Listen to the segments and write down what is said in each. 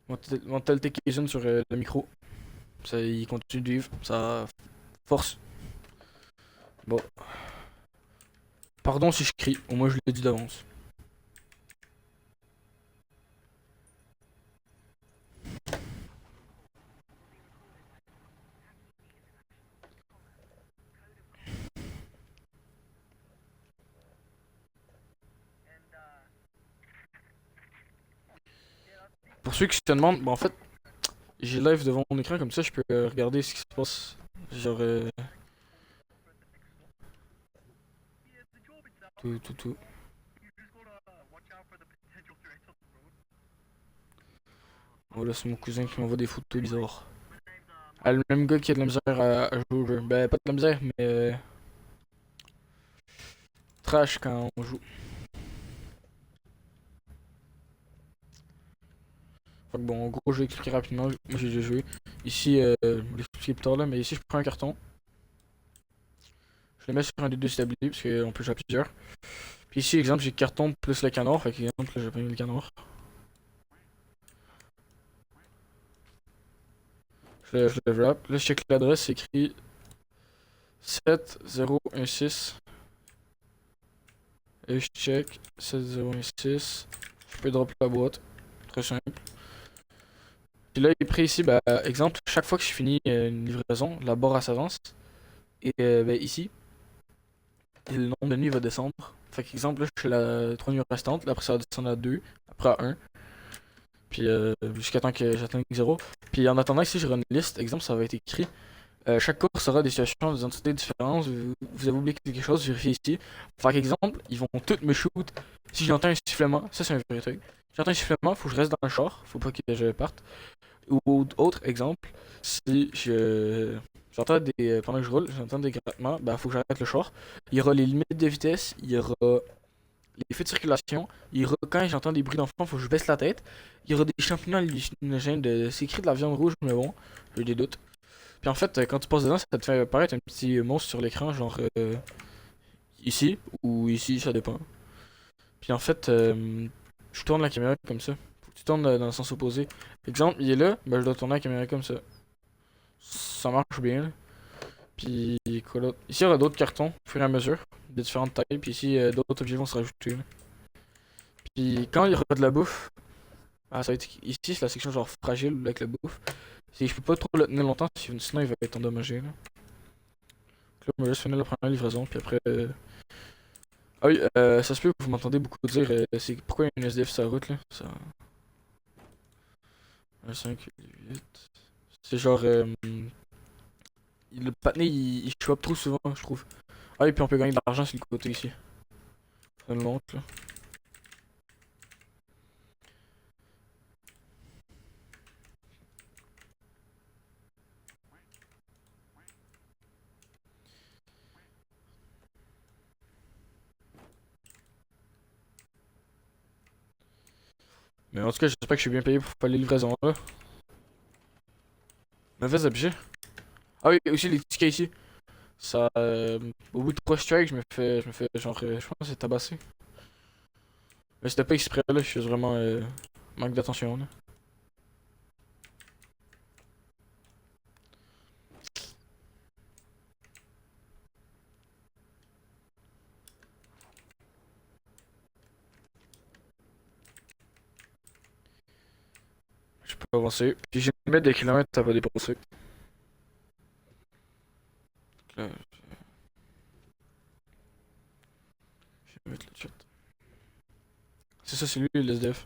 Mentalité Cajun sur le micro. Ça, il continue de vivre. Ça force. Bon. Pardon si je crie. Au moins je l'ai dit d'avance. Pour ceux qui se demandent, bah en fait, j'ai live devant mon écran comme ça, je peux regarder ce qui se passe. Genre, tout. Voilà, c'est mon cousin qui m'envoie des photos bizarres. Ah, le même gars qui a de la misère à jouer au jeu. Ben, pas de la misère, mais trash quand on joue. Fait que bon, en gros, je vais expliquer rapidement. Moi, j'ai déjà joué. Ici, je vais l'expliquer plus tard là, mais ici, je prends un carton. Je le mets sur un des deux établis, parce qu'on peut jouer à plusieurs. Puis ici, exemple, j'ai carton plus le canard. Fait que, exemple, là, j'ai pris le canard. Je le wrap. Là, je check l'adresse, c'est écrit 7016. Et je check 7016. Je peux drop la boîte. Très simple. Puis là, il est pris ici, bah, exemple, chaque fois que je finis une livraison, la barre s'avance. Et ben, ici, le nombre de nuits va descendre. Fait qu'exemple, là, je suis la 3 nuits restantes, là, après ça va descendre à 2, après à 1, puis jusqu'à temps que j'atteigne 0. Puis en attendant, ici, je une liste. Exemple, ça va être écrit. Chaque course aura des situations, des entités différentes. Vous avez oublié quelque chose, vérifiez ici. Par exemple, ils vont toutes me shoot. Si j'entends un sifflement, ça c'est un vrai truc. J'entends un sifflement, faut que je reste dans le char, faut pas que je parte. Ou autre exemple, si je j'entends des pendant que je roule, j'entends des grattements, bah faut que j'arrête le char. Il y aura les limites de vitesse, il y aura les feux de circulation, il y aura quand j'entends des bruits d'enfants, faut que je baisse la tête. Il y aura des champignons hallucinogènes, c'est écrit de la viande rouge, mais bon, j'ai des doutes. Puis en fait, quand tu passes dedans, ça te fait apparaître un petit monstre sur l'écran, genre ici ou ici, ça dépend. Puis en fait, je tourne la caméra comme ça. Faut que tu tournes dans le sens opposé. Exemple, il est là, ben je dois tourner la caméra comme ça. Ça marche bien, là. Puis quoi d'autre? Ici, il y aura d'autres cartons, au fur et à mesure, de différentes tailles. Puis ici, d'autres objets vont se rajouter, là. Puis quand il y aura de la bouffe, ah, ça va être ici, c'est la section genre fragile avec la bouffe. Je peux pas trop le tenir longtemps, sinon il va être endommagé, là. Donc là, on va juste finir la première livraison, puis après. Ah oui, ça se peut que vous m'entendez beaucoup dire, c'est pourquoi il y a une SDF sur la route, là. Ça. 1, 5, 8. C'est genre. Le patiné, il show up trop souvent, je trouve. Ah, et puis on peut gagner de l'argent sur le côté ici. Ça me montre, là. Mais en tout cas, j'espère que je suis bien payé pour faire les livraisons, là. Mauvais objet. Ah oui, aussi les tickets ici. Ça, au bout de 3 strikes, je me fais genre, je pense que c'est tabassé. Mais c'était pas exprès, là, je suis vraiment manque d'attention, là. Je peux avancer. Puis j'ai une limite de kilomètres, ça va dépasser. Donc là, je vais mettre le chat. C'est ça, c'est lui, le SDF,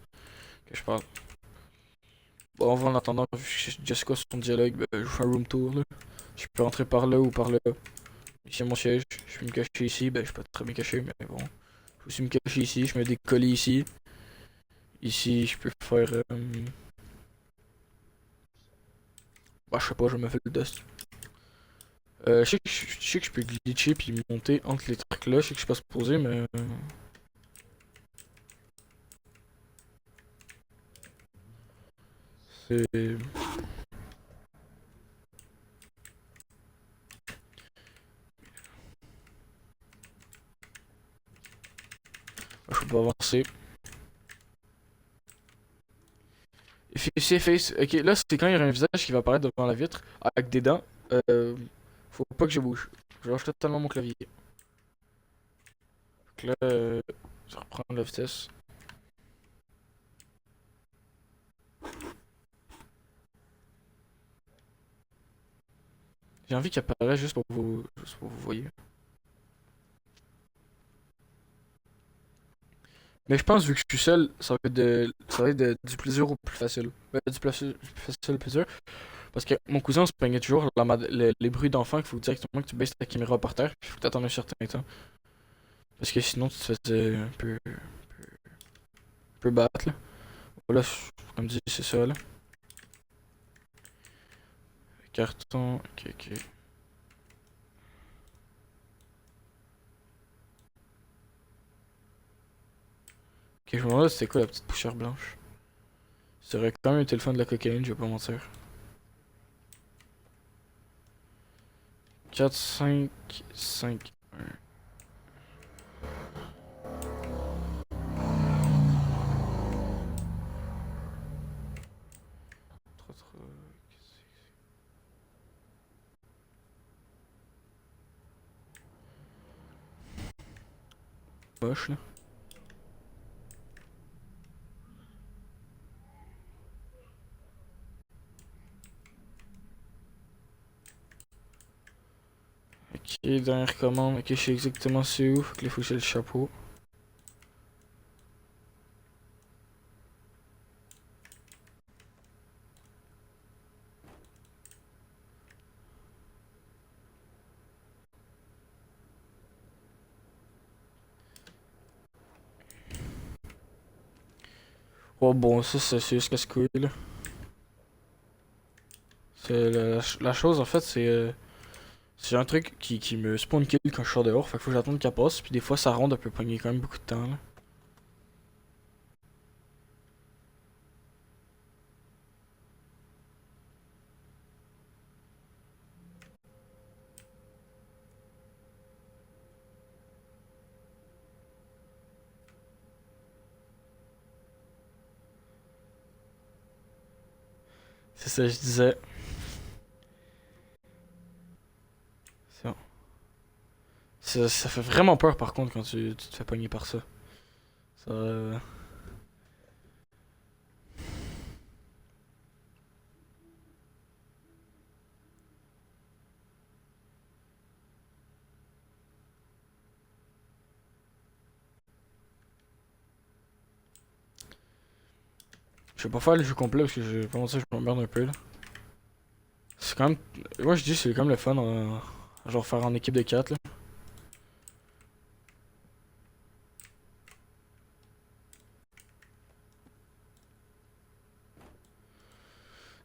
que je parle. Bon, en attendant, vu que Jessica son dialogue, ben, je vous fais un room tour, là. Je peux rentrer par là ou par là. Ici, mon siège. Je peux me cacher ici. Ben, je suis pas très bien caché, mais bon. Je peux aussi me cacher ici. Je mets des colis ici. Ici, je peux faire. Bah, je sais pas, je me fais le dust. Je sais que je peux glitcher puis monter entre les trucs là. Je sais que je suis pas supposé, mais. C'est. Je peux pas avancer. Et C'est face. Ok, là, c'est quand il y a un visage qui va apparaître devant la vitre avec des dents. Euh, Faut pas que je bouge. Je lâche totalement mon clavier. Donc là, je reprends la vitesse. J'ai envie qu'il apparaisse juste pour vous voyez. Mais je pense, vu que je suis seul, ça va être du plaisir au plus facile. Du plus facile au plus dur. Parce que mon cousin se plaignait toujours les bruits d'enfants qu'il faut directement que tu baisses ta caméra par terre. Il faut que t'attendes un certain temps. Parce que sinon, tu te faisais un peu battre, là. Voilà, comme dit, c'est ça, là. Carton, ok, ok. Ok, je me demande c'était quoi la petite poussière blanche. Ça aurait quand même été le fun de la cocaïne, je vais pas mentir. 4 5 5 1. 3 3 moche, là. Ok, dernière commande. Ok, je sais exactement c'est où. Faut que les faut que j'ai le chapeau. Oh bon, ça c'est juste casse-couille, là. C'est la chose en fait, c'est un truc qui me spawn kill quand je sors dehors. Fait qu'il faut que j'attende qu'elle passe. Puis des fois, ça ronde, elle peut pogner quand même beaucoup de temps, là. C'est ça, je disais. C'est bon. Ça fait vraiment peur par contre quand tu te fais pogner par ça. Ça, Je vais pas faire le jeu complet parce que je pense que je m'emmerde un peu là. C'est quand même. Moi je dis c'est quand même le fun genre faire en équipe de 4 là.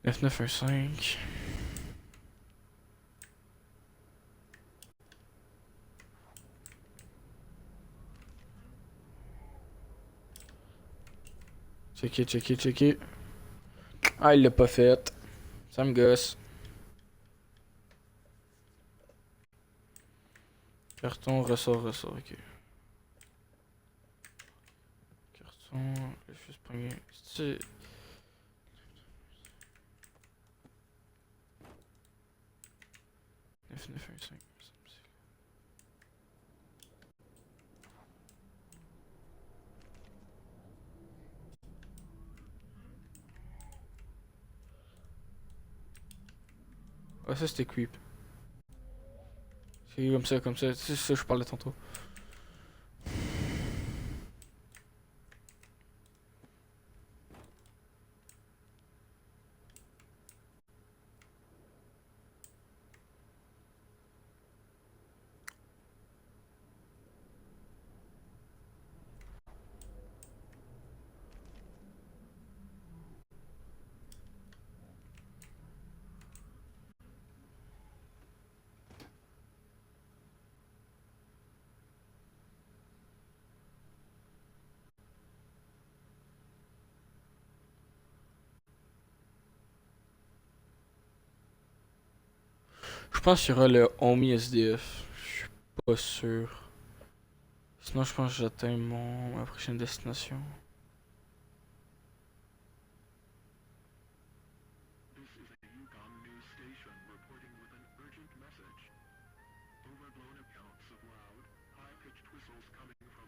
9 9 1 5. Checker, checker, checker. Ah il l'a pas fait. Ça me gosse. Carton, ressort, ressort, ok. Carton, je vais juste pogner. C'est. 9 9 1 5. Ah ça c'était creep. C'est comme ça, c'est ça que je parlais tantôt. Je pense qu'il y aura le Homie SDF. Je suis pas sûr. Sinon, je pense que j'atteins ma prochaine destination.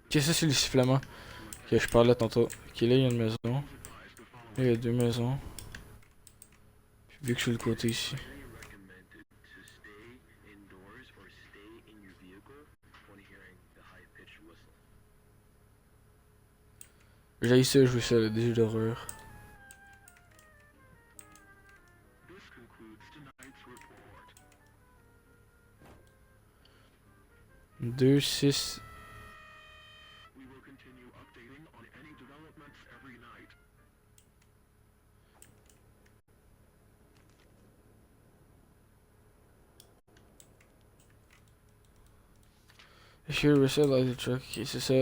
Ok, ça c'est le sifflement que je parlais tantôt. Ok, là il y a une maison. Là il y a deux maisons. Puis vu que je suis le côté ici. J'ai ça, je veux ça, le jeux d'horreur. Deux, six. Here, reset light truck. Ok, c'est ça.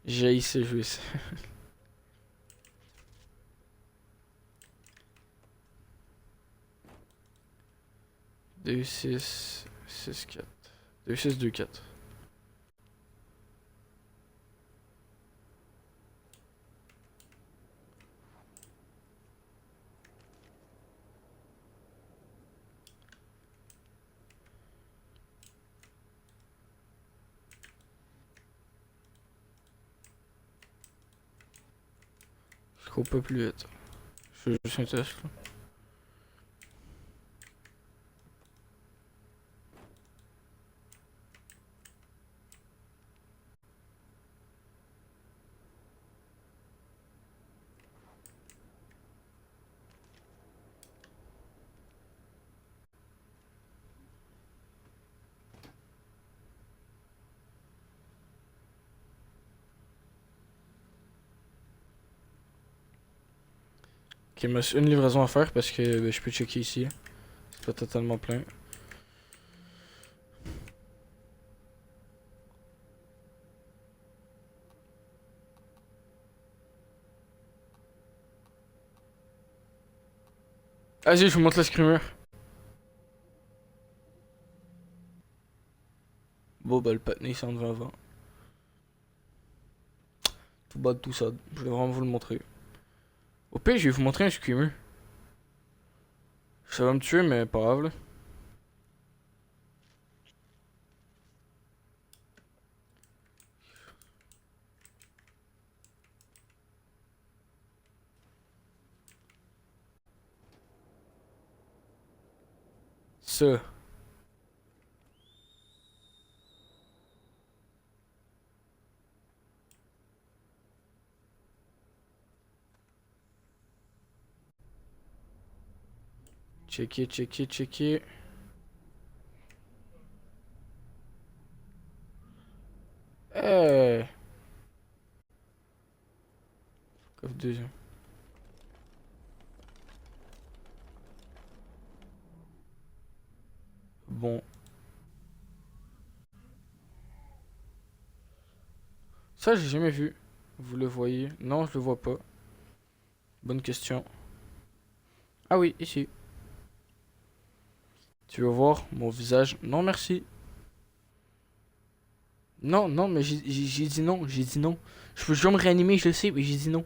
J'ai ça, je veux ça. 2, 6, 6, 4. 2, 6, 2, 4. Je cours pas plus vite. Je fais juste un test là. Ok, il me reste une livraison à faire parce que ben, je peux checker ici. C'est pas totalement plein. Vas-y, je vous montre le screamer. Bon, bah le patiné il s'en va avant. Tout bas de tout ça. Je vais vraiment vous le montrer. Au pire, je vais vous montrer un screamer. Ça va me tuer, mais pas grave là. Ça. Checker, checker, checker. Hey! Coffre deuxième. Bon. Ça, j'ai jamais vu. Vous le voyez? Non, je le vois pas. Bonne question. Ah oui, ici. Tu veux voir mon visage? Non, merci. Non, non, mais j'ai dit non, j'ai dit non. Je peux toujours me réanimer, je le sais, mais j'ai dit non.